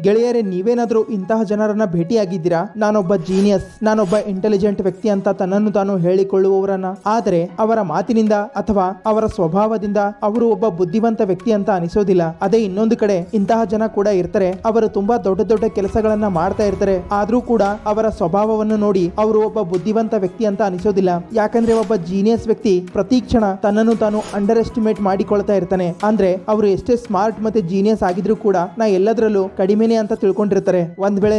ಗೆಳೆಯರೇ, ನೀವೇನಾದ್ರೂ ಇಂತಹ ಜನರನ್ನ ಭೇಟಿಯಾಗಿದ್ದೀರಾ? ನಾನೊಬ್ಬ ಜೀನಿಯಸ್, ನಾನೊಬ್ಬ ಇಂಟೆಲಿಜೆಂಟ್ ವ್ಯಕ್ತಿ ಅಂತ ತನ್ನನ್ನು ತಾನು ಹೇಳಿಕೊಳ್ಳುವವರನ್ನ, ಆದರೆ ಅವರ ಮಾತಿನಿಂದ ಅಥವಾ ಅವರ ಸ್ವಭಾವದಿಂದ ಅವರು ಒಬ್ಬ ಬುದ್ಧಿವಂತ ವ್ಯಕ್ತಿ ಅಂತ ಅನಿಸೋದಿಲ್ಲ. ಅದೇ ಇನ್ನೊಂದು ಕಡೆ ಇಂತಹ ಜನ ಕೂಡ ಇರ್ತಾರೆ. ಅವರು ತುಂಬಾ ದೊಡ್ಡ ದೊಡ್ಡ ಕೆಲಸಗಳನ್ನ ಮಾಡ್ತಾ ಇರ್ತಾರೆ, ಆದ್ರೂ ಕೂಡ ಅವರ ಸ್ವಭಾವವನ್ನು ನೋಡಿ ಅವರು ಒಬ್ಬ ಬುದ್ಧಿವಂತ ವ್ಯಕ್ತಿ ಅಂತ ಅನಿಸೋದಿಲ್ಲ. ಯಾಕಂದ್ರೆ ಒಬ್ಬ ಜೀನಿಯಸ್ ವ್ಯಕ್ತಿ ಪ್ರತಿ ಕ್ಷಣ ತನ್ನನ್ನು ತಾನು ಅಂಡರ್ ಎಸ್ಟಿಮೇಟ್ ಮಾಡಿಕೊಳ್ತಾ ಇರ್ತಾನೆ. ಅಂದ್ರೆ ಅವರು ಎಷ್ಟೇ ಸ್ಮಾರ್ಟ್ ಮತ್ತೆ ಜೀನಿಯಸ್ ಆಗಿದ್ರು ಕೂಡ ನಾ ಎಲ್ಲದರಲ್ಲೂ ಕಡಿಮೆನೆ ಅಂತ ತಿಳ್ಕೊಂಡಿರ್ತಾರೆ. ಒಂದ್ ವೇಳೆ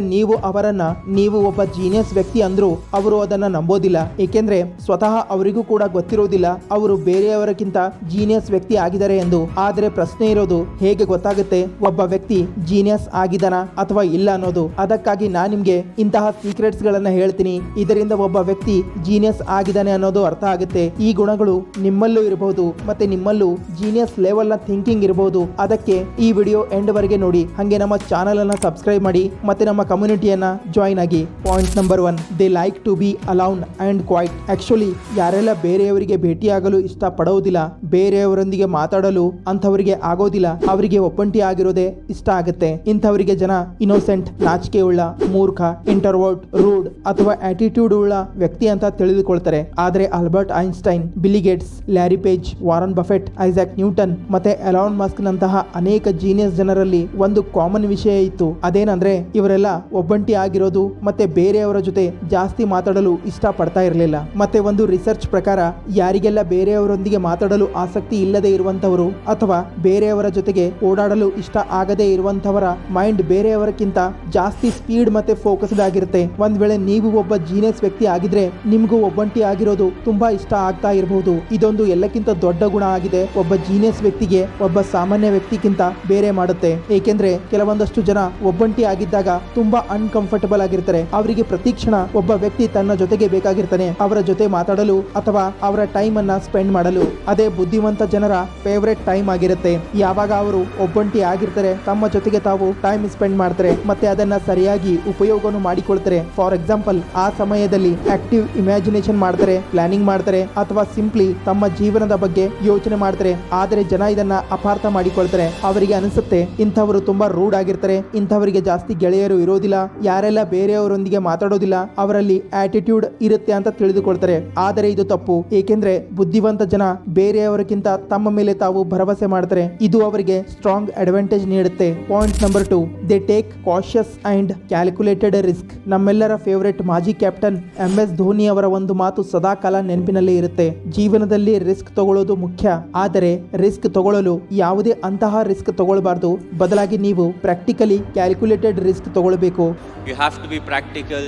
ನೀವು ಒಬ್ಬ ಜೀನಿಯಸ್ ವ್ಯಕ್ತಿ ಅಂದ್ರು ಅವರು ಅದನ್ನ ನಂಬೋದಿಲ್ಲ. ಏಕೆಂದ್ರೆ ಸ್ವತಃ ಅವರಿಗೂ ಕೂಡ ಗೊತ್ತಿರೋದಿಲ್ಲ ಅವರು ಬೇರೆಯವರಕ್ಕಿಂತ ಜೀನಿಯಸ್ ವ್ಯಕ್ತಿ ಆಗಿದ್ದಾರೆ ಎಂದು. ಆದ್ರೆ ಪ್ರಶ್ನೆ ಇರೋದು, ಹೇಗೆ ಗೊತ್ತಾಗುತ್ತೆ ಒಬ್ಬ ವ್ಯಕ್ತಿ ಜೀನಿಯಸ್ ಆಗಿದ್ದಾನ ಅಥವಾ ಇಲ್ಲ ಅನ್ನೋದು? ಅದಕ್ಕಾಗಿ ನಾನು ನಿಮ್ಗೆ ಇಂತಹ ಸೀಕ್ರೆಟ್ಸ್ ಗಳನ್ನ ಹೇಳ್ತೀನಿ. ಇದರಿಂದ ಒಬ್ಬ ವ್ಯಕ್ತಿ ಜೀನಿಯಸ್ ಆಗಿದ್ದಾನೆ ಅನ್ನೋದು ಅರ್ಥ ಆಗುತ್ತೆ. ಈ ಗುಣಗಳು ನಿಮ್ಮಲ್ಲೂ ಇರಬಹುದು, ಮತ್ತೆ ನಿಮ್ಮಲ್ಲೂ ಜೀನಿಯಸ್ ಲೆವೆಲ್ ನ ಥಿಂಕಿಂಗ್ ಇರಬಹುದು. ಅದಕ್ಕೆ ಈ ವಿಡಿಯೋ ಎಂಡ್ ವರೆಗೆ ನೋಡಿ. ಹಂಗೆ ನಮ್ಮ ಚಾನಲ್ ಅನ್ನ ಸಬ್ಸ್ಕ್ರೈಬ್ ಮಾಡಿ ಮತ್ತೆ ನಮ್ಮ ಕಮ್ಯುನಿಟಿಯನ್ನ ಜಾಯಿನ್ ಆಗಿ. Point number 1, they like to be alone and quiet. Actually ಯಾರೆಲ್ಲ ಬೇರೆಯವರಿಗೆ ಭೇಟಿಯಾಗಲು ಇಷ್ಟ ಪಡೋದಿಲ್ಲ, ಬೇರೆಯವರೊಂದಿಗೆ ಮಾತಾಡಲು ಅಂಥವರಿಗೆ ಆಗೋದಿಲ್ಲ, ಅವರಿಗೆ ಒಬ್ಬಂಟಿ ಆಗಿರೋದೇ ಇಷ್ಟ ಆಗುತ್ತೆ. ಇಂಥವರಿಗೆ ಜನ ಇನ್ನೋಸೆಂಟ್, ನಾಚಿಕೆ ಉಳ್ಳ, ಮೂರ್ಖ, ಇಂಟರ್ವರ್ಟ್, ರೂಡ್ ಅಥವಾ ಆಟಿಟ್ಯೂಡ್ ಉಳ್ಳ ವ್ಯಕ್ತಿ ಅಂತ ತಿಳಿದುಕೊಳ್ತಾರೆ. ಆದ್ರೆ Albert Einstein, Billy Gates, Larry Page, Warren Buffett, Isaac Newton ಮತ್ತೆ ಎಲಾನ್ ಮಸ್ಕ್ ನಂತಹ ಅನೇಕ ಜೀನಿಯಸ್ ಜನರಲ್ಲಿ ಒಂದು ಕಾಮನ್ ವಿಷಯ ಇತ್ತು. ಅದೇನಂದ್ರೆ ಇವರೆಲ್ಲ ಒಬ್ಬಂಟಿ ಆಗಿರೋದು ಮತ್ತೆ ಬೇರೆಯವರ ಜೊತೆ ಜಾಸ್ತಿ ಮಾತಾಡಲು ಇಷ್ಟ ಪಡ್ತಾ ಇರಲಿಲ್ಲ. ಮತ್ತೆ ಒಂದು ರಿಸರ್ಚ್ ಪ್ರಕಾರ ಯಾರಿಗೆಲ್ಲ ಬೇರೆಯವರೊಂದಿಗೆ ಮಾತಾಡಲು ಆಸಕ್ತಿ ಇಲ್ಲದೆ ಇರುವಂತವರು ಅಥವಾ ಬೇರೆಯವರ ಜೊತೆಗೆ ಓಡಾಡಲು ಇಷ್ಟ ಆಗದೆ ಇರುವಂತವರ ಮೈಂಡ್ ಬೇರೆಯವರಕ್ಕಿಂತ ಜಾಸ್ತಿ ಸ್ಪೀಡ್ ಮತ್ತೆ ಫೋಕಸ್ಡ್ ಆಗಿರುತ್ತೆ. ಒಂದ್ ವೇಳೆ ನೀವು ಒಬ್ಬ ಜೀನಿಯಸ್ ವ್ಯಕ್ತಿ ಆಗಿದ್ರೆ ನಿಮ್ಗೂ ಒಬ್ಬಂಟಿ ಆಗಿರೋದು ತುಂಬಾ ಇಷ್ಟ ಆಗ್ತಾ ಇರಬಹುದು. ಇದೊಂದು ಎಲ್ಲಕ್ಕಿಂತ ದೊಡ್ಡ ಗುಣ ಆಗಿದೆ. ಒಬ್ಬ ಜೀನಿಯಸ್ ವ್ಯಕ್ತಿಗೆ ಒಬ್ಬ ಸಾಮಾನ್ಯ ವ್ಯಕ್ತಿಗಿಂತ ಬೇರೆ ಮಾಡುತ್ತೆ. ಏಕೆಂದ್ರೆ ಕೆಲವೊಂದಷ್ಟು ಜನ ಒಬ್ಬಂಟಿ ಆಗಿದ್ದಾಗ ತುಂಬಾ ಅನ್ಕಂಫರ್ಟಬಲ್ ಆಗಿರ್ತಾರೆ. ಅವರಿಗೆ ಪ್ರತಿ ಕ್ಷಣ ಒಬ್ಬ ವ್ಯಕ್ತಿ ತನ್ನ ಜೊತೆಗೆ ಬೇಕಾಗಿರ್ತಾನೆ, ಅವರ ಜೊತೆ ಮಾತಾಡಲು ಅಥವಾ ಅವರ ಟೈಮ್ ಅನ್ನ ಸ್ಪೆಂಡ್ ಮಾಡಲು. ಅದೇ ಬುದ್ಧಿವಂತ ಜನರ ಫೇವರೇಟ್ ಟೈಮ್ ಆಗಿರುತ್ತೆ. ಯಾವಾಗ ಅವರು ಒಬ್ಬಂಟಿ ಆಗಿರ್ತಾರೆ, ತಮ್ಮ ಜೊತೆಗೆ ತಾವು ಟೈಮ್ ಸ್ಪೆಂಡ್ ಮಾಡ್ತಾರೆ ಮತ್ತೆ ಅದನ್ನ ಸರಿಯಾಗಿ ಉಪಯೋಗವನ್ನು ಮಾಡಿಕೊಳ್ತಾರೆ. ಫಾರ್ ಎಕ್ಸಾಂಪಲ್, ಆ ಸಮಯದಲ್ಲಿ ಆಕ್ಟಿವ್ ಇಮ್ಯಾಜಿನೇಷನ್ ಮಾಡ್ತಾರೆ, ಪ್ಲಾನಿಂಗ್ ಮಾಡ್ತಾರೆ ಅಥವಾ ಸಿಂಪ್ಲಿ ತಮ್ಮ ಜೀವನದ ಬಗ್ಗೆ ಯೋಚನೆ ಮಾಡ್ತಾರೆ. ಆದರೆ ಜನ ಇದನ್ನ ಅಪಾರ್ಥ ಮಾಡಿಕೊಳ್ತಾರೆ. ಅವರಿಗೆ ಅನಿಸುತ್ತೆ ಇಂಥವರು ತುಂಬಾ ರೂಡ್ ಆಗಿರ್ತಾರೆ, ಇಂಥವರಿಗೆ ಜಾಸ್ತಿ ಗೆಳೆಯರು ಇರೋದಿಲ್ಲ, ಯಾರೆಲ್ಲ ಬೇರೆಯವರೊಂದಿಗೆ ಮಾತಾಡೋದಿಲ್ಲ, ಅವರಲ್ಲಿ ಆಟಿಟ್ಯೂಡ್ ಇರುತ್ತೆ ಅಂತ ತಿಳಿದುಕೊಳ್ತಾರೆ. ಆದರೆ ಇದು ತಪ್ಪು. ಏಕೆಂದ್ರೆ ಬುದ್ಧಿವಂತ ಜನ ಬೇರೆಯವರಿಗಿಂತ ತಮ್ಮ ಮೇಲೆ ತಾವು ಭರವಸೆ ಮಾಡ್ತಾರೆ. ಇದು ಅವರಿಗೆ ಸ್ಟ್ರಾಂಗ್ ಅಡ್ವಾಂಟೇಜ್ ನೀಡುತ್ತೆ. Point number 2, they take cautious and calculated risk. ನಮ್ಮೆಲ್ಲರ ಫೇವರೇಟ್ ಮಾಜಿ ಕ್ಯಾಪ್ಟನ್ MS ಧೋನಿ ಅವರ ಒಂದು ಮಾತು ಸದಾ ಕಾಲ ನೆನಪಿನಲ್ಲಿ ಇರುತ್ತೆ. ಜೀವನದಲ್ಲಿ ರಿಸ್ಕ್ ತಗೊಳ್ಳೋದು ಮುಖ್ಯ, ಆದರೆ ರಿಸ್ಕ್ ತಗೊಳ್ಳಲು ಯಾವುದೇ ಅಂತಹ ರಿಸ್ಕ್ ತಗೊಳ್ಬಾರ್ದು. ಬದಲಾಗಿ ನೀವು ಪ್ರಾಕ್ಟಿಕಲಿ ಕ್ಯಾಲ್ಕುಲೇಟೆಡ್ ರಿಸ್ಕ್ ತಗೊಳ್ಬೇಕು. You have to be practical.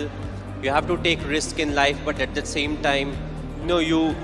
You have to take risk in life, but at the same time,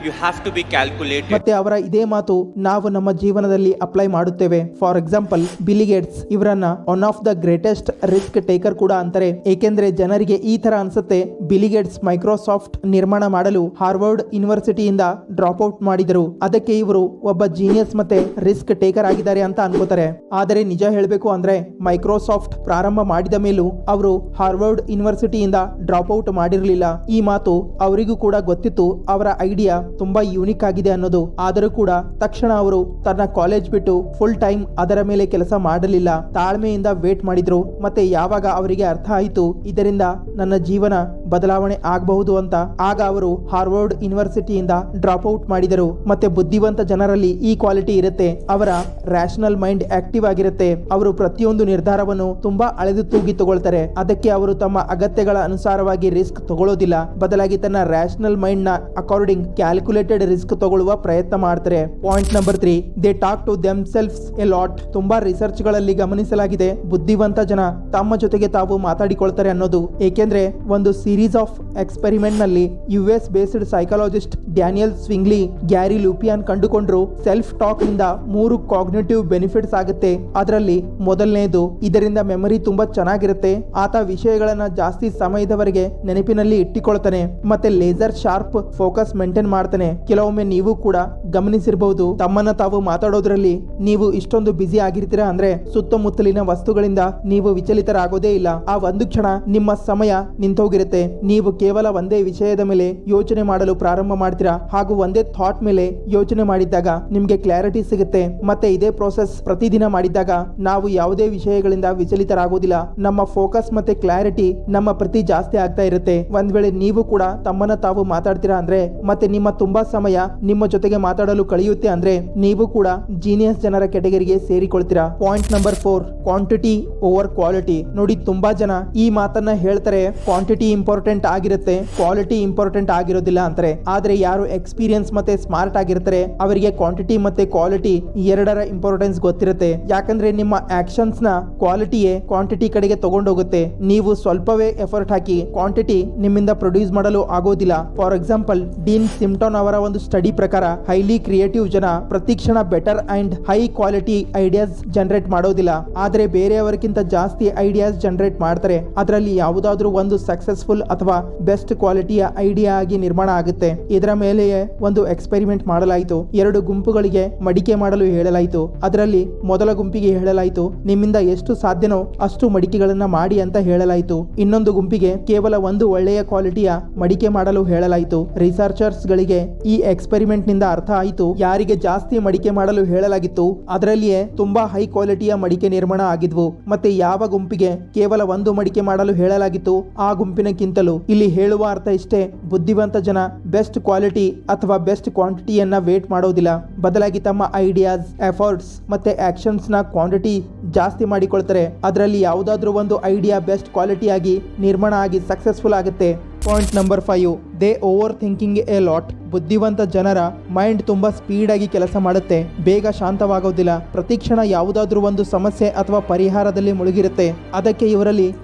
you have to be calculated. ಮತ್ತೆ ಅವರ ಇದೇ ಮಾತು ನಾವು ನಮ್ಮ ಜೀವನದಲ್ಲಿ ಅಪ್ಲೈ ಮಾಡುತ್ತೇವೆ. ಫಾರ್ ಎಕ್ಸಾಂಪಲ್, ಬಿಲಿ ಗೇಟ್ಸ್ ಇವರನ್ನ one of the greatest risk taker ಕೂಡ ಅಂತಾರೆ. ಏಕೆಂದ್ರೆ ಜನರಿಗೆ ಈ ತರ ಅನ್ಸುತ್ತೆ, ಬಿಲಿ ಗೇಟ್ಸ್ ಮೈಕ್ರೋಸಾಫ್ಟ್ ನಿರ್ಮಾಣ ಮಾಡಲು ಹಾರ್ವರ್ಡ್ ಯೂನಿವರ್ಸಿಟಿಯಿಂದ ಡ್ರಾಪ್ ಔಟ್ ಮಾಡಿದರು, ಅದಕ್ಕೆ ಇವರು ಒಬ್ಬ ಜೀನಿಯಸ್ ಮತ್ತೆ ರಿಸ್ಕ್ ಟೇಕರ್ ಆಗಿದ್ದಾರೆ ಅಂತ ಅನ್ಕೋತಾರೆ. ಆದರೆ ನಿಜ ಹೇಳಬೇಕು ಅಂದ್ರೆ ಮೈಕ್ರೋಸಾಫ್ಟ್ ಪ್ರಾರಂಭ ಮಾಡಿದ ಮೇಲೂ ಅವರು ಹಾರ್ವರ್ಡ್ ಯೂನಿವರ್ಸಿಟಿಯಿಂದ ಡ್ರಾಪ್ ಔಟ್ ಮಾಡಿರಲಿಲ್ಲ. ಈ ಮಾತು ಅವರಿಗೂ ಕೂಡ ಗೊತ್ತಿತ್ತು. ಅವರ ಐಡಿಯಾ ತುಂಬಾ ಯೂನಿಕ್ ಆಗಿದೆ ಅನ್ನೋದು. ಆದರೂ ಕೂಡ ತಕ್ಷಣ ಅವರು ತನ್ನ ಕಾಲೇಜ್ ಬಿಟ್ಟು ಫುಲ್ ಟೈಮ್ ಅದರ ಮೇಲೆ ಕೆಲಸ ಮಾಡಲಿಲ್ಲ. ತಾಳ್ಮೆಯಿಂದ ವೇಟ್ ಮಾಡಿದ್ರು. ಮತ್ತೆ ಯಾವಾಗ ಅವರಿಗೆ ಅರ್ಥ ಆಯಿತು ಇದರಿಂದ ನನ್ನ ಜೀವನ ಬದಲಾವಣೆ ಆಗಬಹುದು ಅಂತ, ಆಗ ಅವರು ಹಾರ್ವರ್ಡ್ ಯೂನಿವರ್ಸಿಟಿಯಿಂದ ಡ್ರಾಪ್ ಔಟ್ ಮಾಡಿದರು. ಮತ್ತೆ ಬುದ್ಧಿವಂತ ಜನರಲ್ಲಿ ಈ ಕ್ವಾಲಿಟಿ ಇರುತ್ತೆ. ಅವರ ರ್ಯಾಷನಲ್ ಮೈಂಡ್ ಆಕ್ಟಿವ್ ಆಗಿರುತ್ತೆ. ಅವರು ಪ್ರತಿಯೊಂದು ನಿರ್ಧಾರವನ್ನು ತುಂಬಾ ಅಳೆದು ತೂಗಿ ತಗೊಳ್ತಾರೆ. ಅದಕ್ಕೆ ಅವರು ತಮ್ಮ ಅಗತ್ಯಗಳ ಅನುಸಾರವಾಗಿ ರಿಸ್ಕ್ ತಗೊಳ್ಳೋದಿಲ್ಲ. ಬದಲಾಗಿ ತನ್ನ ರ್ಯಾಷನಲ್ ಮೈಂಡ್ ನ ಅಕಾರ್ಡಿಂಗ್ ಕ್ಯಾಲ್ಕುಲೇಟೆಡ್ ರಿಸ್ಕ್ ತಗೊಳ್ಳುವ ಪ್ರಯತ್ನ ಮಾಡ್ತಾರೆ. Point number 3, they talk to themselves a lot. ತುಂಬಾ ರಿಸರ್ಚ್ ಗಳಲ್ಲಿ ಗಮನಿಸಲಾಗಿದೆ, ಬುದ್ಧಿವಂತ ಜನ ತಮ್ಮ ಜೊತೆಗೆ ತಾವು ಮಾತಾಡಿಕೊಳ್ತಾರೆ ಅನ್ನೋದು. ಏಕೆಂದ್ರೆ ಒಂದು ಸೀರೀಸ್ ಆಫ್ ಎಕ್ಸ್ಪೆರಿಮೆಂಟ್ ನಲ್ಲಿ US based psychologist Daniel Swingley, Gary Lupyan ಕಂಡುಕೊಂಡ್ರು ಸೆಲ್ಫ್ ಟಾಕ್ ನಿಂದ 3 ಕಾಗ್ನಿಟಿವ್ ಬೆನಿಫಿಟ್ಸ್ ಆಗುತ್ತೆ. ಅದರಲ್ಲಿ ಮೊದಲನೇದು, ಇದರಿಂದ ಮೆಮರಿ ತುಂಬಾ ಚೆನ್ನಾಗಿರುತ್ತೆ. ಆತ ವಿಷಯಗಳನ್ನ ಜಾಸ್ತಿ ಸಮಯದವರೆಗೆ ನೆನಪಿನಲ್ಲಿ ಇಟ್ಟಿಕೊಳ್ತಾನೆ. ಮತ್ತೆ laser sharp focus focus maintain ಮಾಡ್ತಾನೆ. ಕೆಲವೊಮ್ಮೆ ನೀವು ಕೂಡ ಗಮನಿಸಿರಬಹುದು, ತಮ್ಮನ್ನ ತಾವು ಮಾತಾಡೋದ್ರಲ್ಲಿ ನೀವು ಇಷ್ಟೊಂದು ಬ್ಯುಸಿ ಆಗಿರ್ತೀರಾ ಅಂದ್ರೆ ಸುತ್ತಮುತ್ತಲಿನ ವಸ್ತುಗಳಿಂದ ನೀವು ವಿಚಲಿತರಾಗೋದೇ ಇಲ್ಲ. ಆ ಒಂದು ಕ್ಷಣ ನಿಮ್ಮ ಸಮಯ ನಿಂತೋಗಿರುತ್ತೆ. ನೀವು ಕೇವಲ ಒಂದೇ ವಿಷಯದ ಮೇಲೆ ಯೋಚನೆ ಮಾಡಲು ಪ್ರಾರಂಭ ಮಾಡ್ತೀರಾ ಹಾಗೂ ಒಂದೇ ಥಾಟ್ ಮೇಲೆ ಯೋಚನೆ ಮಾಡಿದ್ದಾಗ ನಿಮ್ಗೆ ಕ್ಲಾರಿಟಿ ಸಿಗುತ್ತೆ. ಮತ್ತೆ ಇದೇ ಪ್ರೋಸೆಸ್ ಪ್ರತಿದಿನ ಮಾಡಿದ್ದಾಗ ನಾವು ಯಾವುದೇ ವಿಷಯಗಳಿಂದ ವಿಚಲಿತರಾಗೋದಿಲ್ಲ. ನಮ್ಮ ಫೋಕಸ್ ಮತ್ತೆ ಕ್ಲಾರಿಟಿ ನಮ್ಮ ಪ್ರತಿ ಜಾಸ್ತಿ ಆಗ್ತಾ ಇರುತ್ತೆ. ಒಂದ್ ವೇಳೆ ನೀವು ಕೂಡ ತಮ್ಮನ್ನ ತಾವು ಮಾತಾಡ್ತೀರಾ ಅಂದ್ರೆ ಮತ್ತೆ ನಿಮ್ಮ ತುಂಬಾ ಸಮಯ ನಿಮ್ಮ ಜೊತೆಗೆ ಮಾತಾಡಲು ಕಳೆಯುತ್ತೆ ಅಂದ್ರೆ ನೀವು ಕೂಡ ಜೀನಿಯಸ್ ಜನರ ಕೆಟಗರಿಗೆ ಸೇರಿಕೊಳ್ತೀರಾ. Point number 4, quantity over quality. ನೋಡಿ, ತುಂಬಾ ಜನ ಈ ಮಾತನ್ನ ಹೇಳ್ತಾರೆ, ಕ್ವಾಂಟಿಟಿ ಇಂಪಾರ್ಟೆಂಟ್ ಆಗಿರುತ್ತೆ, ಕ್ವಾಲಿಟಿ ಇಂಪಾರ್ಟೆಂಟ್ ಆಗಿರೋದಿಲ್ಲ ಅಂತಾರೆ. ಆದ್ರೆ ಯಾರು ಎಕ್ಸ್ಪೀರಿಯನ್ಸ್ ಮತ್ತೆ ಸ್ಮಾರ್ಟ್ ಆಗಿರ್ತಾರೆ ಅವರಿಗೆ ಕ್ವಾಂಟಿಟಿ ಮತ್ತೆ ಕ್ವಾಲಿಟಿ ಎರಡರ ಇಂಪಾರ್ಟೆನ್ಸ್ ಗೊತ್ತಿರುತ್ತೆ. ಯಾಕಂದ್ರೆ ನಿಮ್ಮ ಆಕ್ಷನ್ಸ್ ನ ಕ್ವಾಲಿಟಿಯೇ ಕ್ವಾಂಟಿಟಿ ಕಡೆಗೆ ತಗೊಂಡೋಗುತ್ತೆ. ನೀವು ಸ್ವಲ್ಪವೇ ಎಫರ್ಟ್ ಹಾಕಿ ಕ್ವಾಂಟಿಟಿ ನಿಮ್ಮಿಂದ ಪ್ರೊಡ್ಯೂಸ್ ಮಾಡಲು ಆಗೋದಿಲ್ಲ. ಫಾರ್ ಎಕ್ಸಾಂಪಲ್, ಡೀನ್ ಸಿಂಪ್ಟನ್ ಅವರ ಒಂದು ಸ್ಟಡಿ ಪ್ರಕಾರ ಹೈಲಿ ಕ್ರಿಯೇಟಿವ್ ಜನ ಪ್ರತಿಕ್ಷಣ better and high quality ideas generate ಮಾಡೋದಿಲ್ಲ, ಆದ್ರೆ ಬೇರೆಯವರಿಗಿಂತ ಜಾಸ್ತಿ ಐಡಿಯಾಸ್ ಜನರೇಟ್ ಮಾಡ್ತಾರೆ. ಅದರಲ್ಲಿ ಯಾವುದಾದ್ರೂ ಒಂದು ಸಕ್ಸಸ್ಫುಲ್ ಅಥವಾ ಬೆಸ್ಟ್ ಕ್ವಾಲಿಟಿಯ ಐಡಿಯಾ ಆಗಿ ನಿರ್ಮಾಣ ಆಗುತ್ತೆ. ಇದರ ಮೇಲೆಯೇ ಒಂದು ಎಕ್ಸ್ಪೆರಿಮೆಂಟ್ ಮಾಡಲಾಯಿತು. 2 ಗುಂಪುಗಳಿಗೆ ಮಡಿಕೆ ಮಾಡಲು ಹೇಳಲಾಯಿತು. ಅದರಲ್ಲಿ ಮೊದಲ ಗುಂಪಿಗೆ ಹೇಳಲಾಯಿತು, ನಿಮ್ಮಿಂದ ಎಷ್ಟು ಸಾಧ್ಯನೋ ಅಷ್ಟು ಮಡಿಕೆಗಳನ್ನ ಮಾಡಿ ಅಂತ ಹೇಳಲಾಯಿತು. ಇನ್ನೊಂದು ಗುಂಪಿಗೆ ಕೇವಲ ಒಂದು ಒಳ್ಳೆಯ ಕ್ವಾಲಿಟಿಯ ಮಡಿಕೆ ಮಾಡಲು ಹೇಳಲಾಯಿತು. ರಿಸರ್ಚರ್ಸ್ ಗಳಿಗೆ ಈ ಎಕ್ಸ್ಪೆರಿಮೆಂಟ್ ನಿಂದ ಅರ್ಥ ಆಯಿತು, ಯಾರಿಗೆ ಜಾಸ್ತಿ ಮಡಿಕೆ ಮಾಡಲು ಹೇಳಲಾಗಿತ್ತು ಅದರಲ್ಲಿಯೇ ತುಂಬಾ ಹೈ ಕ್ವಾಲಿಟಿಯ ಮಡಿಕೆ ನಿರ್ಮಾಣ ಆಗಿದ್ವು. ಮತ್ತೆ ಯಾವ ಗುಂಪಿಗೆ ಕೇವಲ ಒಂದು ಮಡಿಕೆ ಮಾಡಲು ಹೇಳಲಾಗಿತ್ತು ಆ ಗುಂಪಿನಕ್ಕಿಂತಲೂ. ಇಲ್ಲಿ ಹೇಳುವ ಅರ್ಥ ಇಷ್ಟೇ, ಬುದ್ಧಿವಂತ ಜನ ಬೆಸ್ಟ್ ಕ್ವಾಲಿಟಿ ಅಥವಾ ಬೆಸ್ಟ್ ಕ್ವಾಂಟಿಟಿಯನ್ನ ವೇಟ್ ಮಾಡೋದಿಲ್ಲ, ಬದಲಾಗಿ ತಮ್ಮ ಐಡಿಯಾಸ್, ಎಫರ್ಟ್ಸ್ ಮತ್ತೆ ಆಕ್ಷನ್ಸ್ ನ ಕ್ವಾಂಟಿಟಿ ಜಾಸ್ತಿ ಮಾಡಿಕೊಳ್ತಾರೆ. ಅದರಲ್ಲಿ ಯಾವುದಾದ್ರೂ ಒಂದು ಐಡಿಯಾ ಬೆಸ್ಟ್ ಕ್ವಾಲಿಟಿ ಆಗಿ ನಿರ್ಮಾಣ ಆಗಿ ಸಕ್ಸಸ್ಫುಲ್ ಆಗುತ್ತೆ. Point number 5, they over thinking A lot. ಬುದ್ಧಿವಂತ ಜನರ ಮೈಂಡ್ ತುಂಬಾ ಸ್ಪೀಡ್ ಆಗಿ ಕೆಲಸ ಮಾಡುತ್ತೆ, ಬೇಗ ಶಾಂತವಾಗೋದಿಲ್ಲ. ಪ್ರತಿಕ್ಷಣ ಯಾವುದಾದ್ರೂ ಒಂದು ಸಮಸ್ಯೆ ಅಥವಾ ಪರಿಹಾರದಲ್ಲಿ ಮುಳುಗಿರುತ್ತೆ. ಅದಕ್ಕೆ ಇವರಲ್ಲಿ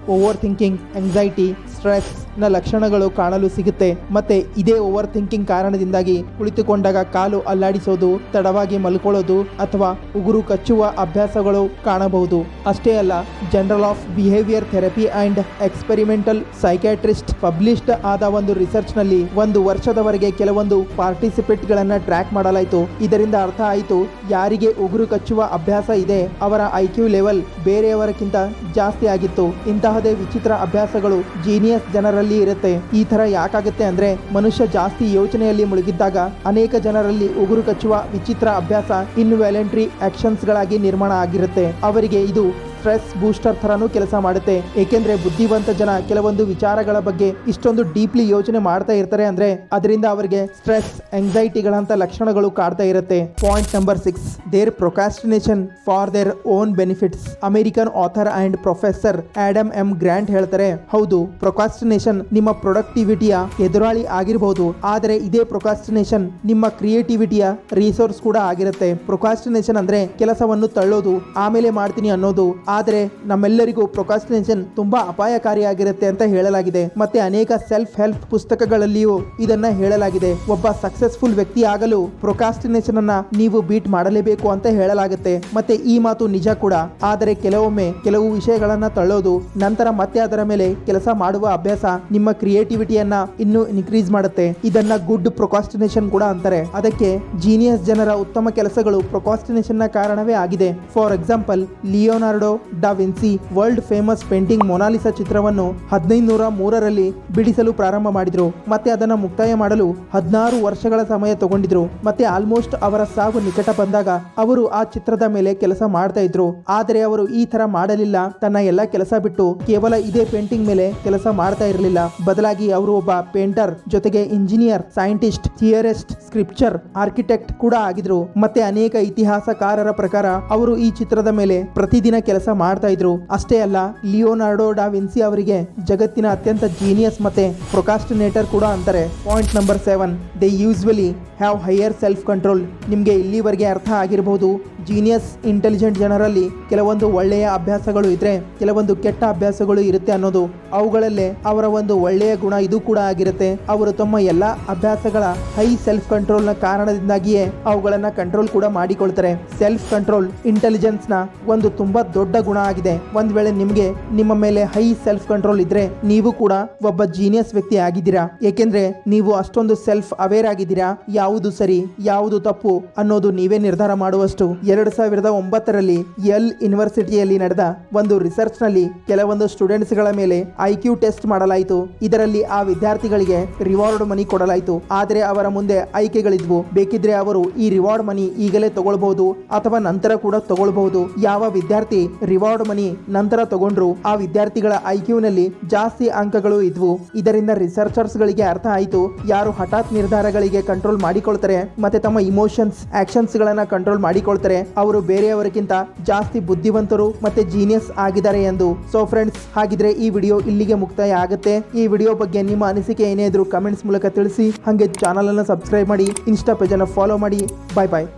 ಓವರ್ ಥಿಂಕಿಂಗ್, ಎಂಗ್ಸೈಟಿ, ಸ್ಟ್ರೆಸ್ ನ ಲಕ್ಷಣಗಳು ಕಾಣಲು ಸಿಗುತ್ತೆ. ಮತ್ತೆ ಇದೇ ಓವರ್ ಥಿಂಕಿಂಗ್ ಕಾರಣದಿಂದಾಗಿ ಕುಳಿತುಕೊಂಡಾಗ ಕಾಲು ಅಲ್ಲಾಡಿಸೋದು, ತಡವಾಗಿ ಮಲ್ಕೊಳ್ಳೋದು ಅಥವಾ ಉಗುರು ಕಚ್ಚುವ ಅಭ್ಯಾಸಗಳು ಕಾಣಬಹುದು. ಅಷ್ಟೇ ಅಲ್ಲ, general of behaviour therapy and experimental psychiatrist published ಆದ ಒಂದು ರಿಸರ್ಚ್ ನಲ್ಲಿ 1 ವರ್ಷದವರೆಗೆ ಕೆಲವೊಂದು ಪಾರ್ಟಿಸಿಪೇಟ್ ಗಳನ್ನ ಟ್ರ್ಯಾಕ್ ಮಾಡಲಾಯಿತು. ಇದರಿಂದ ಅರ್ಥ ಆಯಿತು, ಯಾರಿಗೆ ಉಗುರು ಕಚ್ಚುವ ಅಭ್ಯಾಸ ಇದೆ ಅವರ ಐಕ್ಯೂ ಲೆವೆಲ್ ಬೇರೆಯವರಕ್ಕಿಂತ ಜಾಸ್ತಿ ಆಗಿತ್ತು. ಇಂತಹದೇ ವಿಚಿತ್ರ ಅಭ್ಯಾಸಗಳು ಜೀನಿಯಸ್ ಜನರಲ್ಲಿ ಇರುತ್ತೆ. ಈ ತರ ಯಾಕಾಗುತ್ತೆ ಅಂದ್ರೆ ಮನುಷ್ಯ ಜಾಸ್ತಿ ಯೋಚನೆಯಲ್ಲಿ ಮುಳುಗಿದ್ದಾಗ ಅನೇಕ ಜನರಲ್ಲಿ ಉಗುರು ಕಚ್ಚುವ ವಿಚಿತ್ರ ಅಭ್ಯಾಸ ಇನ್ವಾಲಂಟರಿ ಆಕ್ಷನ್ಸ್ ಗಳಾಗಿ ನಿರ್ಮಾಣ ಆಗಿರುತ್ತೆ. ಅವರಿಗೆ ಇದು ಸ್ಟ್ರೆಸ್ ಬೂಸ್ಟರ್ ಥರನೂ ಕೆಲಸ ಮಾಡುತ್ತೆ. ಏಕೆಂದ್ರೆ ಬುದ್ಧಿವಂತ ಜನ ಕೆಲವೊಂದು ವಿಚಾರಗಳ ಬಗ್ಗೆ ಇಷ್ಟೊಂದು ಡೀಪ್ಲಿ ಯೋಚನೆ ಮಾಡ್ತಾ ಇರ್ತಾರೆ ಅಂದ್ರೆ ಅದರಿಂದ ಅವರಿಗೆ ಸ್ಟ್ರೆಸ್, ಎಂಗ್ಸೈಟಿಗಳಂತ ಲಕ್ಷಣಗಳು ಕಾಡ್ತಾ ಇರುತ್ತೆ. Point number 6, their procrastination for their own benefits. American author and professor Adam M Grant ಹೇಳ್ತಾರೆ, ಹೌದು, ಪ್ರೊಕಾಸ್ಟಿನೇಷನ್ ನಿಮ್ಮ ಪ್ರೊಡಕ್ಟಿವಿಟಿಯ ಎದುರಾಳಿ ಆಗಿರಬಹುದು, ಆದರೆ ಇದೇ ಪ್ರೊಕಾಸ್ಟಿನೇಷನ್ ನಿಮ್ಮ ಕ್ರಿಯೇಟಿವಿಟಿಯ ರಿಸೋರ್ಸ್ ಕೂಡ ಆಗಿರುತ್ತೆ. ಪ್ರೊಕಾಸ್ಟಿನೇಷನ್ ಅಂದ್ರೆ ಕೆಲಸವನ್ನು ತಳ್ಳೋದು, ಆಮೇಲೆ ಮಾಡ್ತೀನಿ ಅನ್ನೋದು. ಆದರೆ ನಮ್ಮೆಲ್ಲರಿಗೂ ಪ್ರೊಕಾಸ್ಟಿನೇಷನ್ ತುಂಬಾ ಅಪಾಯಕಾರಿಯಾಗಿರುತ್ತೆ ಅಂತ ಹೇಳಲಾಗಿದೆ. ಮತ್ತೆ ಅನೇಕ ಸೆಲ್ಫ್ ಹೆಲ್ಪ್ ಪುಸ್ತಕಗಳಲ್ಲಿಯೂ ಇದನ್ನ ಹೇಳಲಾಗಿದೆ. ಒಬ್ಬ ಸಕ್ಸಸ್ಫುಲ್ ವ್ಯಕ್ತಿ ಆಗಲು ಪ್ರೊಕಾಸ್ಟಿನೇಷನ್ ಅನ್ನ ನೀವು ಬೀಟ್ ಮಾಡಲೇಬೇಕು ಅಂತ ಹೇಳಲಾಗುತ್ತೆ. ಮತ್ತೆ ಈ ಮಾತು ನಿಜ ಕೂಡ. ಆದರೆ ಕೆಲವೊಮ್ಮೆ ಕೆಲವು ವಿಷಯಗಳನ್ನ ತಳ್ಳೋದು, ನಂತರ ಮತ್ತೆ ಅದರ ಮೇಲೆ ಕೆಲಸ ಮಾಡುವ ಅಭ್ಯಾಸ ನಿಮ್ಮ ಕ್ರಿಯೇಟಿವಿಟಿಯನ್ನ ಇನ್ನೂ ಇನ್ಕ್ರೀಸ್ ಮಾಡುತ್ತೆ. ಇದನ್ನ ಗುಡ್ ಪ್ರೊಕಾಸ್ಟಿನೇಷನ್ ಕೂಡ ಅಂತಾರೆ. ಅದಕ್ಕೆ ಜೀನಿಯಸ್ ಜನರ ಉತ್ತಮ ಕೆಲಸಗಳು ಪ್ರೊಕಾಸ್ಟಿನೇಷನ್ ನ ಕಾರಣವೇ ಆಗಿದೆ. ಫಾರ್ ಎಕ್ಸಾಂಪಲ್, ಲಿಯೋನಾರ್ಡೋ ಡಾ Vinci world famous painting Mona Lisa ಚಿತ್ರವನ್ನು 1503ರಲ್ಲಿ ಬಿಡಿಸಲು ಪ್ರಾರಂಭ ಮಾಡಿದ್ರು. ಮತ್ತೆ ಅದನ್ನು ಮುಕ್ತಾಯ ಮಾಡಲು 16 ವರ್ಷಗಳ ಸಮಯ ತಗೊಂಡಿದ್ರು. ಮತ್ತೆ ಆಲ್ಮೋಸ್ಟ್ ಅವರ ಸಾವು ನಿಕಟ ಬಂದಾಗ ಅವರು ಆ ಚಿತ್ರದ ಮೇಲೆ ಕೆಲಸ ಮಾಡ್ತಾ ಇದ್ರು. ಆದರೆ ಅವರು ಈ ತರ ಮಾಡಲಿಲ್ಲ. ತನ್ನ ಎಲ್ಲ ಕೆಲಸ ಬಿಟ್ಟು ಕೇವಲ ಇದೇ ಪೇಂಟಿಂಗ್ ಮೇಲೆ ಕೆಲಸ ಮಾಡ್ತಾ ಇರಲಿಲ್ಲ. ಬದಲಾಗಿ ಅವರು ಒಬ್ಬ ಪೇಂಟರ್ ಜೊತೆಗೆ ಇಂಜಿನಿಯರ್, ಸೈಂಟಿಸ್ಟ್, ಥಿಯರಿಸ್ಟ್, ಸ್ಕ್ರಿಪ್ಚರ್, ಆರ್ಕಿಟೆಕ್ಟ್ ಕೂಡ ಆಗಿದ್ರು. ಮತ್ತೆ ಅನೇಕ ಇತಿಹಾಸಕಾರರ ಪ್ರಕಾರ ಅವರು ಈ ಚಿತ್ರದ ಮೇಲೆ ಪ್ರತಿದಿನ ಕೆಲಸ ಮಾಡ್ತಾ ಇದ್ರು. ಅಷ್ಟೇ ಅಲ್ಲ, ಲಿಯೋನಾರ್ಡೋ ಡಾ ವಿನ್ಸಿ ಅವರಿಗೆ ಜಗತ್ತಿನ ಅತ್ಯಂತ ಜೀನಿಯಸ್ ಮತ್ತೆ ಪ್ರೊಕಾಸ್ಟಿನೇಟರ್ ಕೂಡ ಅಂತಾರೆ. Point number 7, they usually have higher self control. ನಿಮ್ಗೆ ಇಲ್ಲಿವರೆಗೆ ಅರ್ಥ ಆಗಿರಬಹುದು, ಜೀನಿಯಸ್ ಇಂಟೆಲಿಜೆಂಟ್ ಜನರಲ್ಲಿ ಕೆಲವೊಂದು ಒಳ್ಳೆಯ ಅಭ್ಯಾಸಗಳು ಇದ್ರೆ ಕೆಲವೊಂದು ಕೆಟ್ಟ ಅಭ್ಯಾಸಗಳು ಇರುತ್ತೆ ಅನ್ನೋದು. ಅವುಗಳಲ್ಲೇ ಅವರ ಒಂದು ಒಳ್ಳೆಯ ಗುಣ ಇದು ಕೂಡ ಆಗಿರುತ್ತೆ. ಅವರು ತಮ್ಮ ಎಲ್ಲಾ ಅಭ್ಯಾಸಗಳ ಹೈ ಸೆಲ್ಫ್ ಕಂಟ್ರೋಲ್ ನ ಕಾರಣದಿಂದಾಗಿಯೇ ಅವುಗಳನ್ನ ಕಂಟ್ರೋಲ್ ಕೂಡ ಮಾಡಿಕೊಳ್ತಾರೆ. ಸೆಲ್ಫ್ ಕಂಟ್ರೋಲ್ ಇಂಟೆಲಿಜೆನ್ಸ್ ನ ಒಂದು ತುಂಬಾ ದೊಡ್ಡ ಗುಣ ಆಗಿದೆ. ಒಂದ್ ವೇಳೆ ನಿಮ್ಗೆ ನಿಮ್ಮ ಮೇಲೆ ಹೈ ಸೆಲ್ಫ್ ಕಂಟ್ರೋಲ್ ಇದ್ರೆ ನೀವು ಕೂಡ ಒಬ್ಬ ಜೀನಿಯಸ್ ವ್ಯಕ್ತಿ ಆಗಿದ್ದೀರಾ. ಏಕೆಂದ್ರೆ ನೀವು ಅಷ್ಟೊಂದು ಸೆಲ್ಫ್ ಅವೇರ್ ಆಗಿದ್ದೀರಾ. ಯಾವುದು ಸರಿ ಯಾವುದು ತಪ್ಪು ಅನ್ನೋದು ನೀವೇ ನಿರ್ಧಾರ ಮಾಡುವಷ್ಟು. 2009ರಲ್ಲಿ ಯೆಲ್ ಯೂನಿವರ್ಸಿಟಿಯಲ್ಲಿ ನಡೆದ ಒಂದು ರಿಸರ್ಚ್ ನಲ್ಲಿ ಕೆಲವೊಂದು ಸ್ಟೂಡೆಂಟ್ಸ್ ಗಳ ಮೇಲೆ IQ ಟೆಸ್ಟ್ ಮಾಡಲಾಯಿತು. ಇದರಲ್ಲಿ ಆ ವಿದ್ಯಾರ್ಥಿಗಳಿಗೆ ರಿವಾರ್ಡ್ ಮನಿ ಕೊಡಲಾಯಿತು. ಆದರೆ ಅವರ ಮುಂದೆ ಆಯ್ಕೆಗಳಿದ್ವು. ಬೇಕಿದ್ರೆ ಅವರು ಈ ರಿವಾರ್ಡ್ ಮನಿ ಈಗಲೇ ತಗೊಳ್ಬಹುದು ಅಥವಾ ನಂತರ ಕೂಡ ತಗೊಳ್ಬಹುದು. ಯಾವ ವಿದ್ಯಾರ್ಥಿ ರಿವಾರ್ಡ್ ಮನಿ ನಂತರ ತಗೊಂಡ್ರು ಆ ವಿದ್ಯಾರ್ಥಿಗಳ IQ ನಲ್ಲಿ ಜಾಸ್ತಿ ಅಂಕಗಳು ಇದ್ವು. ಇದರಿಂದ ರಿಸರ್ಚರ್ಸ್ ಗಳಿಗೆ ಅರ್ಥ ಆಯಿತು ಯಾರು ಹಠಾತ್ ನಿರ್ಧಾರಗಳಿಗೆ ಕಂಟ್ರೋಲ್ ಮಾಡಿಕೊಳ್ತಾರೆ ಮತ್ತೆ ತಮ್ಮ ಇಮೋಷನ್ಸ್ ಆಕ್ಷನ್ಸ್ ಗಳನ್ನ ಕಂಟ್ರೋಲ್ ಮಾಡಿಕೊಳ್ತಾರೆ ಅವರು ಬೇರೆಯವರಿಗಿಂತ ಜಾಸ್ತಿ ಬುದ್ಧಿವಂತರು ಮತ್ತೆ ಜೀನಿಯಸ್ ಆಗಿದ್ದಾರೆ ಎಂದು. ಸೊ ಫ್ರೆಂಡ್ಸ್, ಹಾಗಿದ್ರೆ ಈ ವಿಡಿಯೋ ಇಲ್ಲಿಗೆ ಮುಕ್ತಾಯ ಆಗುತ್ತೆ. ಈ ವಿಡಿಯೋ ಬಗ್ಗೆ ನಿಮ್ಮ ಅನಿಸಿಕೆ ಏನೇ ಇದ್ರೂ ಕಮೆಂಟ್ಸ್ ಮೂಲಕ ತಿಳಿಸಿ. ಹಾಗೆ ಚಾನಲ್ ಅನ್ನು ಸಬ್ಸ್ಕ್ರೈಬ್ ಮಾಡಿ, ಇನ್ಸ್ಟಾ ಪೇಜ್ ಅನ್ನು ಫಾಲೋ ಮಾಡಿ. ಬಾಯ್ ಬಾಯ್.